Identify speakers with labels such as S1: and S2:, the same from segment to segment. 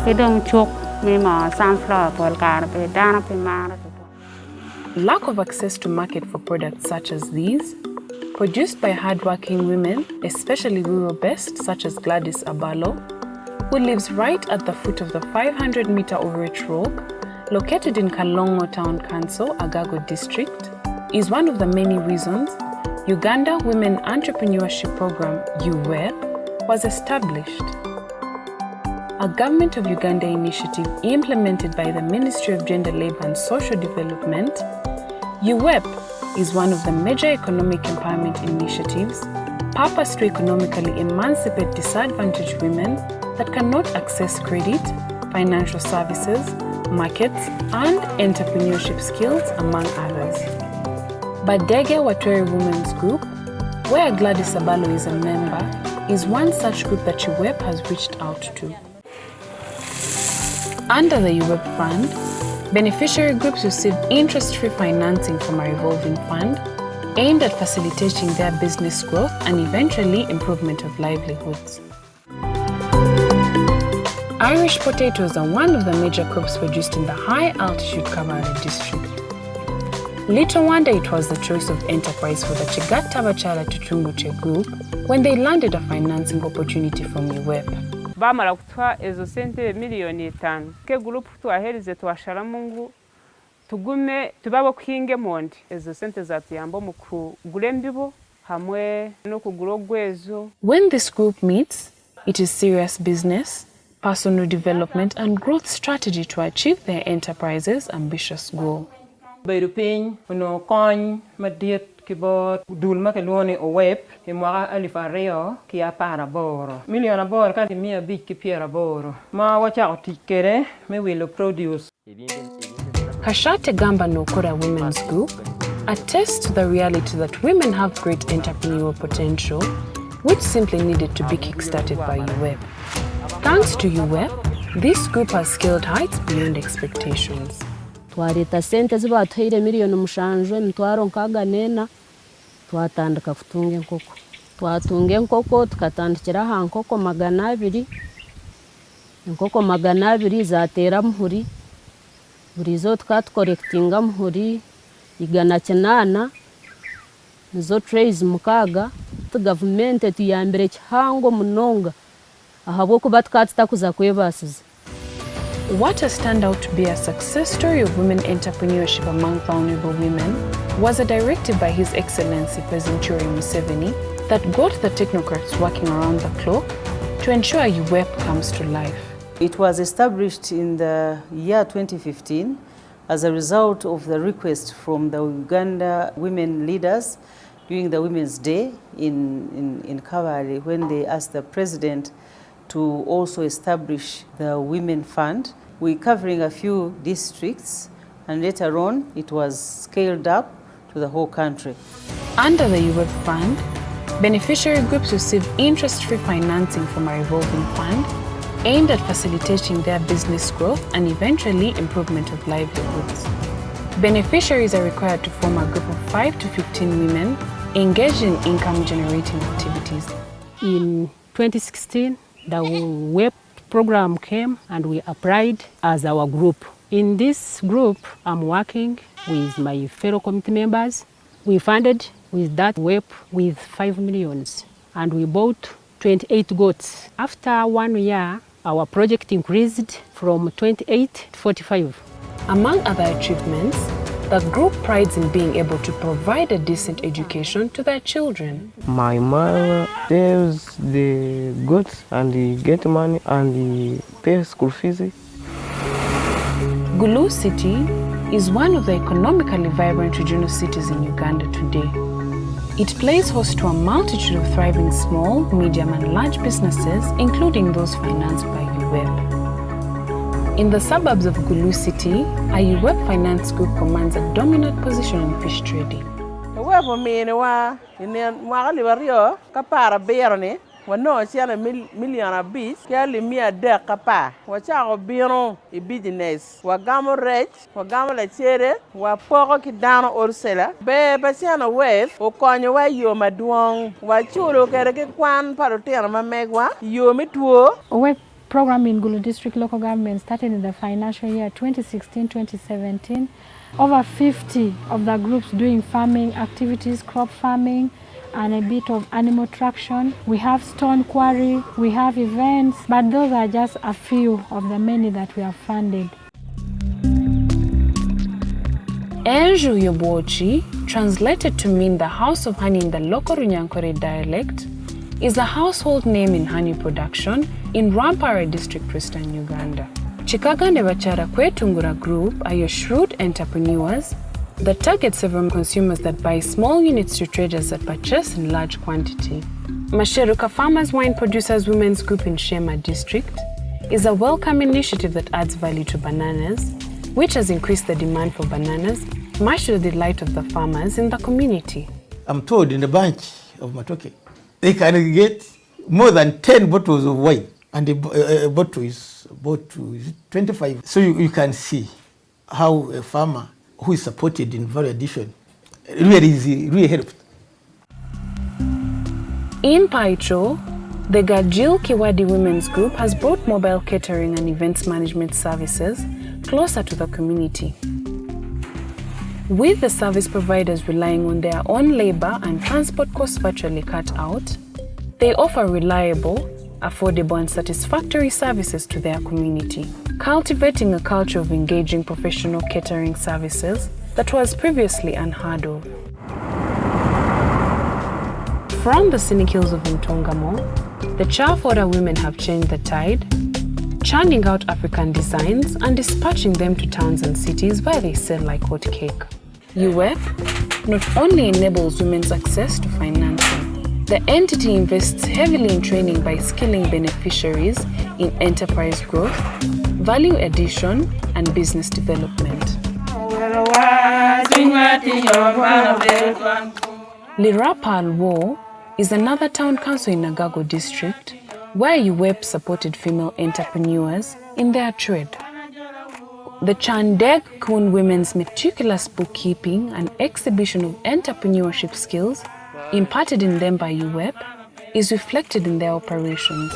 S1: Lack of access to market for products such as these, produced by hardworking women, especially rural-based such as Gladys Abalo, who lives right at the foot of the 500-meter overreach rock, located in Kalongo Town Council, Agago District, is one of the many reasons Uganda Women Entrepreneurship Program, UWEP, was established. A Government of Uganda initiative implemented by the Ministry of Gender, Labour and Social Development, UWEP is one of the major economic empowerment initiatives purposed to economically emancipate disadvantaged women that cannot access credit, financial services, markets, and entrepreneurship skills, among others. Badege Watwere Women's Group, where Gladys Abalo is a member, is one such group that UWEP has reached out to. Under the UWEP fund, beneficiary groups receive interest-free financing from a revolving fund aimed at facilitating their business growth and eventually improvement of livelihoods. Irish potatoes are one of the major crops produced in the high-altitude Kabale district. Little wonder it was the choice of enterprise for the Chigatta Bachala Tutunguche group when they landed a financing opportunity from UWEP.
S2: Bamara kutwa ezo sente milioni 5 ke group twahereze twashara mungu tugume tubabo kuhinge mondi ezo sente zatuyambo mu kugura embibo hamwe no kugura ogwezo. When this group meets, it is serious business, personal development and growth strategy to achieve their enterprise's ambitious goal.
S3: Bayrupen no coin madiet kibot dulma keloni UWEP imwa alifareo ki apara boro miliona boro ka mia big ki piera boro ma wacha otikere me will produce.
S1: Kashate Gamba Nokora Women's Group attests to the reality that women have great entrepreneurial potential which simply needed to be kickstarted by UWEP. Thanks to UWEP, this group has scaled heights beyond expectations.
S4: Twareta sente zibatwire milioni 7 mitwaro nkaga nena twatandika kutunga enkoko. Twatunga enkoko tukatandikira ha nkoko 200. Enkoko 200 zatera muhuri. Buri zo tukatkorectinga muhuri 108 nizo trays mukaga. Tu government tuyambere kihango munonga ahabo kuba tukatitakuza kwebasiza.
S1: What has turned out to be a success story of women entrepreneurship among vulnerable women was a directive by His Excellency President Yoweri Museveni that got the technocrats working around the clock to ensure UWEP comes to life.
S5: It was established in the year 2015 as a result of the request from the Uganda women leaders during the Women's Day in Kabale when they asked the President to also establish the Women Fund. We're covering a few districts and later on it was scaled up to the whole country.
S1: Under the UWEP fund, beneficiary groups receive interest-free financing from a revolving fund aimed at facilitating their business growth and eventually improvement of livelihoods. Beneficiaries are required to form a group of 5 to 15 women engaged in income-generating activities.
S4: In 2016, the UWEP program came and we applied as our group. In this group, I'm working with my fellow committee members. We funded with that UWEP with 5 million and we bought 28 goats. After 1 year, our project increased from 28 to 45.
S1: Among other achievements, the group prides in being able to provide a decent education to their children.
S6: My mother saves the goods and get money and pay school fees.
S1: Gulu City is one of the economically vibrant regional cities in Uganda today. It plays host to a multitude of thriving small, medium and large businesses, including those financed by UWEP. In the suburbs of Gulu City, a UWEP finance group commands a dominant position in fish trading.
S3: Wano siana miliona bis kali mia de kapa wacha biro e business wagamo rech wagamo la chere wa poko kidano orsela be basiana wef o konyo wa yo maduong wa chulo kere ke kwan parotera mamegwa yo mituo
S7: UWEP program in Gulu District Local Government started in the financial year 2016-2017. Over 50 of the groups doing farming activities, crop farming, and a bit of animal traction. We have stone quarry, we have events, but those are just a few of the many that we have funded.
S1: Enju Yobochi, translated to mean the house of honey in the local Runyankore dialect, is a household name in honey production in Rwampara district, Western Uganda. Chikaga Nevachara Kwetungura Group are your shrewd entrepreneurs that target several consumers that buy small units to traders that purchase in large quantity. Masheruka Farmers Wine Producers Women's Group in Shema District is a welcome initiative that adds value to bananas, which has increased the demand for bananas, much to the delight of the farmers in the community.
S8: I'm told in the bunch of Matoke, they can get more than 10 bottles of wine, and a bottle is about 25. So you can see how a farmer who is supported in value addition really helped.
S1: In Paicho, the Gajil Kiwadi Women's Group has brought mobile catering and events management services closer to the community. With the service providers relying on their own labor and transport costs virtually cut out, they offer reliable, affordable and satisfactory services to their community, cultivating a culture of engaging professional catering services that was previously unheard of. From the scenic hills of Ntongamo, the Chafora women have changed the tide, churning out African designs and dispatching them to towns and cities where they sell like hotcake. UWEP not only enables women's access to financing, the entity invests heavily in training by skilling beneficiaries in enterprise growth, value addition, and business development. Lirapalwo is another town council in Nagago district where UWEP supported female entrepreneurs in their trade. The Chandeg Kun women's meticulous bookkeeping and exhibition of entrepreneurship skills imparted in them by UWEP is reflected in their operations.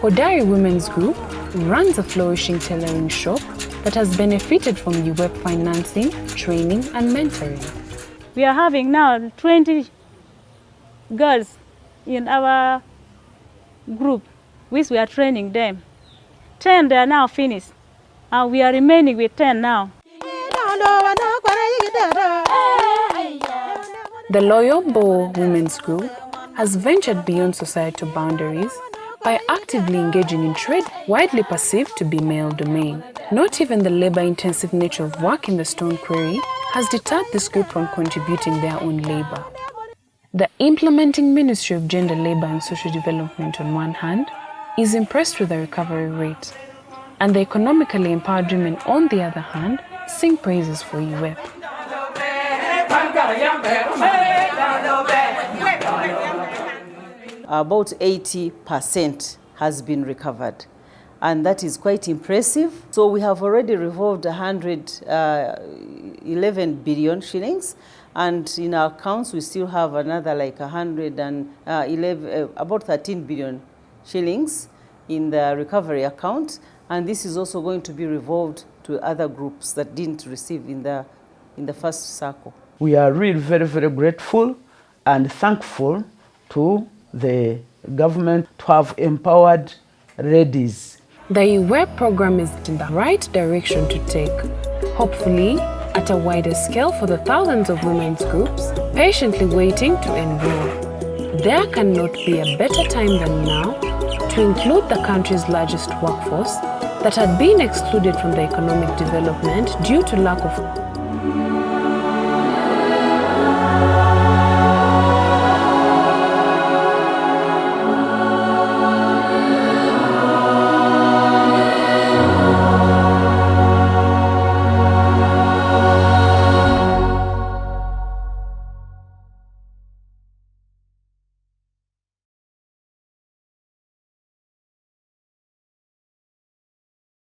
S1: Hodari Women's Group runs a flourishing tailoring shop that has benefited from UWEP financing, training and mentoring.
S7: We are having now 20 girls in our group, which we are training them. 10 they are now finished, and we are remaining with 10 now.
S1: The Loyobo Women's Group has ventured beyond societal boundaries by actively engaging in trade widely perceived to be male domain. Not even the labor-intensive nature of work in the stone quarry has deterred this group from contributing their own labor. The implementing Ministry of Gender, Labor and Social Development on one hand is impressed with the recovery rate, and the economically empowered women on the other hand sing praises for UWEP.
S5: About 80% has been recovered, and that is quite impressive. So we have already revolved 111 billion shillings, and in our accounts we still have another like 111, about 13 billion shillings in the recovery account, and this is also going to be revolved to other groups that didn't receive in the first circle.
S9: We are really very, very grateful and thankful to the government to have empowered ladies.
S1: The UWEP program is in the right direction to take, hopefully at a wider scale for the thousands of women's groups patiently waiting to enroll. There cannot be a better time than now to include the country's largest workforce that had been excluded from the economic development due to lack of